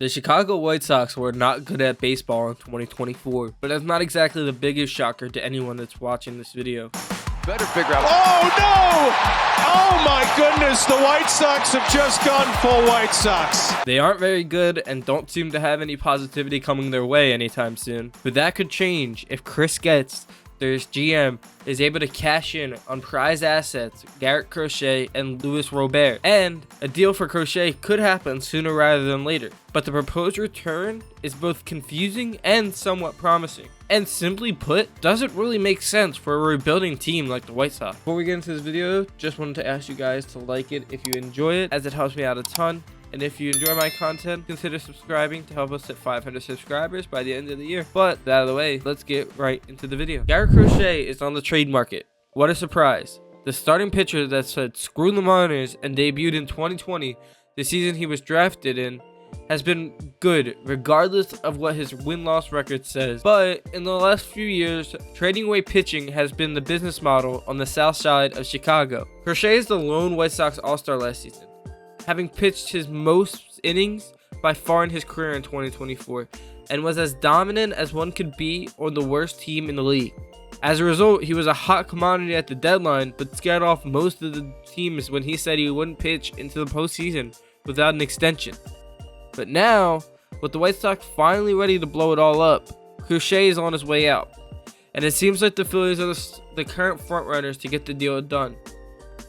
The Chicago White Sox were not good at baseball in 2024, but that's not exactly the biggest shocker to anyone that's watching this video. Better figure out. Oh no! Oh my goodness, the White Sox have just gone full White Sox. They aren't very good and don't seem to have any positivity coming their way anytime soon. But that could change if Chris Getz, their GM, is able to cash in on prized assets, Garrett Crochet and Luis Robert. And a deal for Crochet could happen sooner rather than later. But the proposed return is both confusing and somewhat promising. And simply put, doesn't really make sense for a rebuilding team like the White Sox. Before we get into this video, just wanted to ask you guys to like it if you enjoy it, as it helps me out a ton. And if you enjoy my content, consider subscribing to help us hit 500 subscribers by the end of the year. But that out of the way, let's get right into the video. Garrett Crochet is on the trade market. What a surprise. The starting pitcher that said screw the minors and debuted in 2020, the season he was drafted in, has been good regardless of what his win-loss record says. But in the last few years, trading away pitching has been the business model on the south side of Chicago. Crochet is the lone White Sox all-star last season, having pitched his most innings by far in his career in 2024, and was as dominant as one could be on the worst team in the league. As a result, he was a hot commodity at the deadline, but scared off most of the teams when he said he wouldn't pitch into the postseason without an extension. But now, with the White Sox finally ready to blow it all up, Crochet is on his way out, and it seems like the Phillies are the current frontrunners to get the deal done.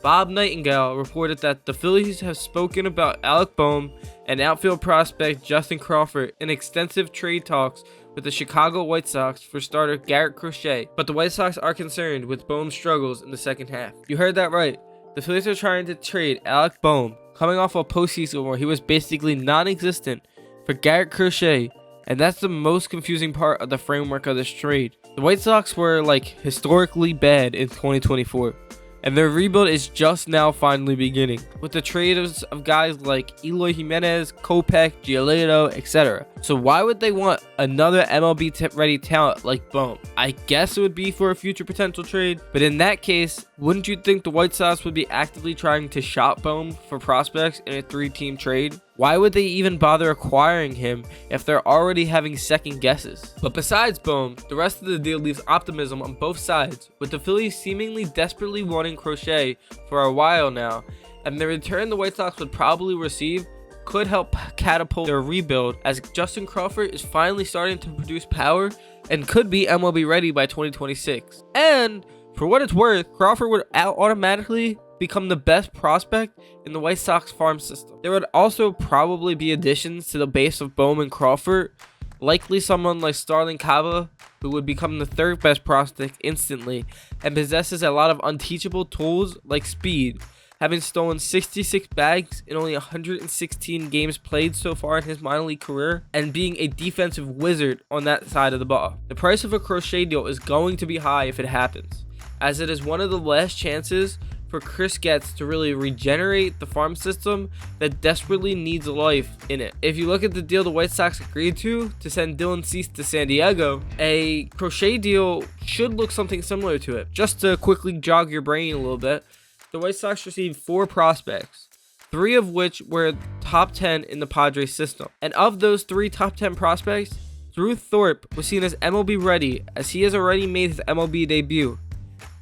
Bob Nightingale reported that the Phillies have spoken about Alec Bohm and outfield prospect Justin Crawford in extensive trade talks with the Chicago White Sox for starter Garrett Crochet, but the White Sox are concerned with Bohm's struggles in the second half. You heard that right. The Phillies are trying to trade Alec Bohm, coming off a postseason where he was basically non-existent, for Garrett Crochet, and that's the most confusing part of the framework of this trade. The White Sox were historically bad in 2024. And their rebuild is just now finally beginning, with the trades of guys like Eloy Jimenez, Kopech, Giolito, etc. So why would they want another MLB ready talent like Bohm? I guess it would be for a future potential trade, but in that case, wouldn't you think the White Sox would be actively trying to shop Bohm for prospects in a 3-team trade? Why would they even bother acquiring him if they're already having second guesses? But besides Bohm, the rest of the deal leaves optimism on both sides, with the Phillies seemingly desperately wanting Crochet for a while now, and the return the White Sox would probably receive could help catapult their rebuild, as Justin Crawford is finally starting to produce power and could be MLB ready by 2026. And for what it's worth, Crawford would automatically become the best prospect in the White Sox farm system. There would also probably be additions to the base of Bohm and Crawford, likely someone like Starling Caba, who would become the third best prospect instantly and possesses a lot of unteachable tools like speed, having stolen 66 bags in only 116 games played so far in his minor league career, and being a defensive wizard on that side of the ball. The price of a Crochet deal is going to be high if it happens, as it is one of the last chances for Chris Getz to really regenerate the farm system that desperately needs life in it. If you look at the deal the White Sox agreed to send Dylan Cease to San Diego, a Crochet deal should look something similar to it. Just to quickly jog your brain a little bit, the White Sox received 4 prospects, 3 of which were top 10 in the Padres system. And of those 3 top 10 prospects, Drew Thorpe was seen as MLB ready, as he has already made his MLB debut.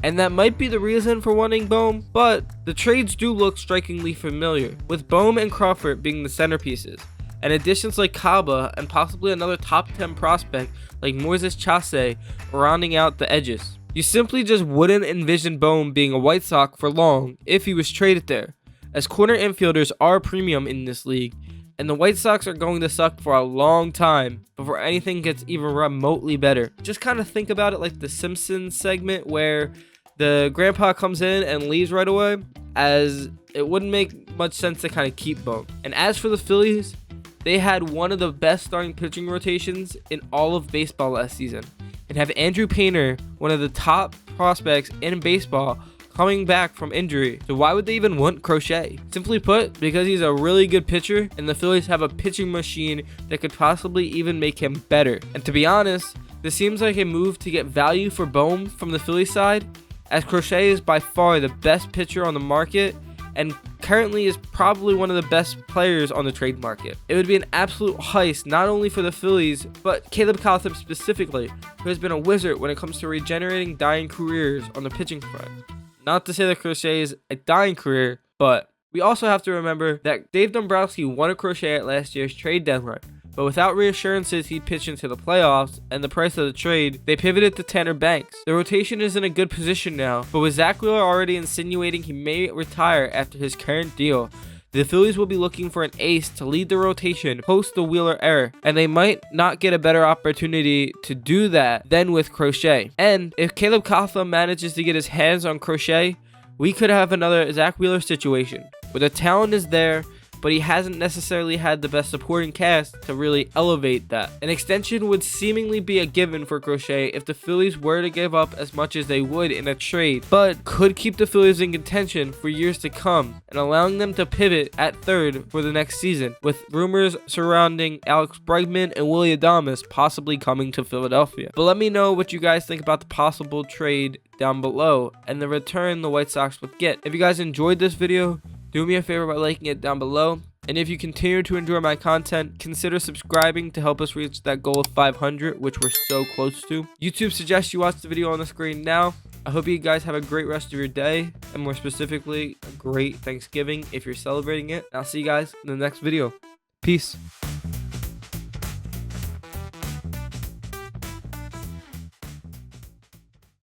And that might be the reason for wanting Bohm, but the trades do look strikingly familiar, with Bohm and Crawford being the centerpieces, and additions like Caba and possibly another top 10 prospect like Moises Chase rounding out the edges. You simply just wouldn't envision Bohm being a White Sox for long if he was traded there, as corner infielders are a premium in this league, and the White Sox are going to suck for a long time before anything gets even remotely better. Just kind of think about it like the Simpsons segment where the grandpa comes in and leaves right away, as it wouldn't make much sense to kind of keep Bohm. And as for the Phillies, they had one of the best starting pitching rotations in all of baseball last season, and have Andrew Painter, one of the top prospects in baseball, coming back from injury. So why would they even want Crochet? Simply put, because he's a really good pitcher, and the Phillies have a pitching machine that could possibly even make him better. And to be honest, this seems like a move to get value for Bohm from the Phillies side, as Crochet is by far the best pitcher on the market and currently is probably one of the best players on the trade market. It would be an absolute heist not only for the Phillies, but Caleb Cotham specifically, who has been a wizard when it comes to regenerating dying careers on the pitching front. Not to say that Crochet is a dying career, but we also have to remember that Dave Dombrowski won a Crochet at last year's trade deadline. But without reassurances he'd pitch into the playoffs and the price of the trade, they pivoted to Tanner Banks. The rotation is in a good position now, but with Zach Wheeler already insinuating he may retire after his current deal, the Phillies will be looking for an ace to lead the rotation post the Wheeler era, and they might not get a better opportunity to do that than with Crochet. And if Caleb Cotham manages to get his hands on Crochet, we could have another Zach Wheeler situation, where the talent is there, but he hasn't necessarily had the best supporting cast to really elevate that. An extension would seemingly be a given for Crochet if the Phillies were to give up as much as they would in a trade, but could keep the Phillies in contention for years to come and allowing them to pivot at third for the next season, with rumors surrounding Alex Bregman and Willy Adames possibly coming to Philadelphia. But let me know what you guys think about the possible trade down below and the return the White Sox would get. If you guys enjoyed this video, do me a favor by liking it down below. And if you continue to enjoy my content, consider subscribing to help us reach that goal of 500, which we're so close to. YouTube suggests you watch the video on the screen now. I hope you guys have a great rest of your day, and more specifically, a great Thanksgiving if you're celebrating it. I'll see you guys in the next video. Peace.